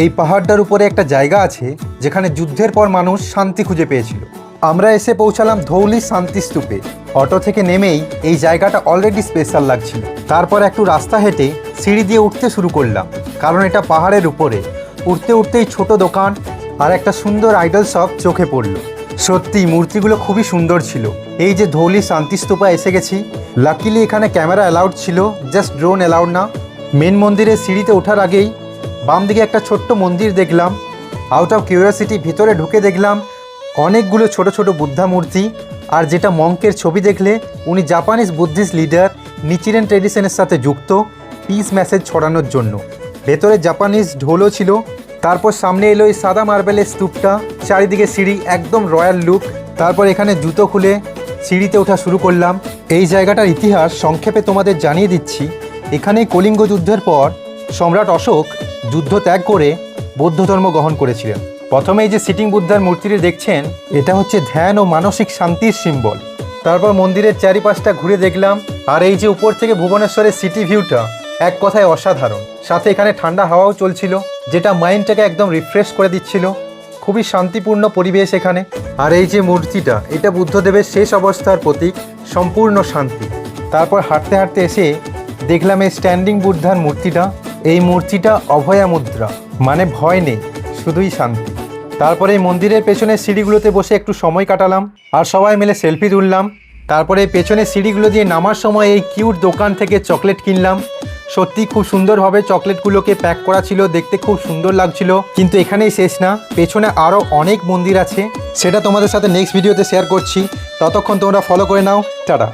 এই পাহাড়টার উপরে একটা জায়গা আছে যেখানে যুদ্ধের পর মানুষ শান্তি খুঁজে পেয়েছিল। আমরা এসে পৌঁছালাম ধৌলি শান্তি স্তূপে। অটো থেকে নেমেই এই জায়গাটা অলরেডি স্পেশাল লাগছিল। তারপর একটু রাস্তা হেঁটে সিঁড়ি দিয়ে উঠতে শুরু করলাম, কারণ এটা পাহাড়ের উপরে। উঠতে উঠতেই ছোট দোকান আর একটা সুন্দর আইডল শপ চোখে পড়ল। সত্যি মূর্তিগুলো খুবই সুন্দর ছিল। এই যে ধৌলি শান্তিস্তূপা এসে গেছি। লাকিলি এখানে ক্যামেরা অ্যালাউড ছিল, জাস্ট ড্রোন অ্যালাউড না। মেন মন্দিরের সিঁড়িতে ওঠার আগেই বাম দিকে একটা ছোট্ট মন্দির দেখলাম। আউট অফ কিউরিওসিটি ভিতরে ঢুকে দেখলাম অনেকগুলো ছোট ছোট বুদ্ধা মূর্তি। আর যেটা মঙ্কের ছবি দেখলে, উনি জাপানিজ বুদ্ধিস্ট লিডার, নিচিরেন ট্রেডিশনের সাথে যুক্ত, পিস মেসেজ ছড়ানোর জন্য। ভেতরে জাপানিজ ঢোলও ছিল। তারপর সামনে এলো এই সাদা মার্বেলের স্তূপটা, চারিদিকে সিঁড়ি, একদম রয়্যাল লুক। তারপর এখানে জুতো খুলে সিঁড়িতে ওঠা শুরু করলাম। এই জায়গাটার ইতিহাস সংক্ষেপে তোমাদের জানিয়ে দিচ্ছি। এখানেই কলিঙ্গ যুদ্ধের পর সম্রাট অশোক যুদ্ধ ত্যাগ করে বৌদ্ধ ধর্ম গ্রহণ করেছিলেন। প্রথমে এই যে সিটিং বুদ্ধার মূর্তিটি দেখছেন, এটা হচ্ছে ধ্যান ও মানসিক শান্তির সিম্বল। তারপর মন্দিরের চারিপাশটা ঘুরে দেখলাম। আর এই যে উপর থেকে ভুবনেশ্বরের সিটি ভিউটা, এক কথায় অসাধারণ। সাথে এখানে ঠান্ডা হাওয়াও চলছিল, যেটা মাইন্ডটাকে একদম রিফ্রেশ করে দিচ্ছিল। খুবই শান্তিপূর্ণ পরিবেশ এখানে। আর এই যে মূর্তিটা, এটা বুদ্ধদেবের শেষ অবস্থার প্রতীক, সম্পূর্ণ শান্তি। তারপর হাঁটতে হাঁটতে এসে দেখলাম এই স্ট্যান্ডিং বুদ্ধার মূর্তিটা। এই মূর্তিটা অভয়া মুদ্রা, মানে ভয় নেই, শুধুই শান্তি। তারপরে এই মন্দিরের পেছনের সিঁড়িগুলোতে বসে একটু সময় কাটালাম আর সবাই মিলে সেলফি তুললাম। তারপরে এই পেছনের সিঁড়িগুলো দিয়ে নামার সময় এই কিউট দোকান থেকে চকলেট কিনলাম। সত্যি খুব সুন্দরভাবে চকলেটগুলোকে প্যাক করা ছিল, দেখতে খুব সুন্দর লাগছিল। কিন্তু এখানেই শেষ না, পেছনে আরও অনেক মন্দির আছে, সেটা তোমাদের সাথে নেক্সট ভিডিওতে শেয়ার করছি। ততক্ষণ তোমরা ফলো করে নাও। টাটা।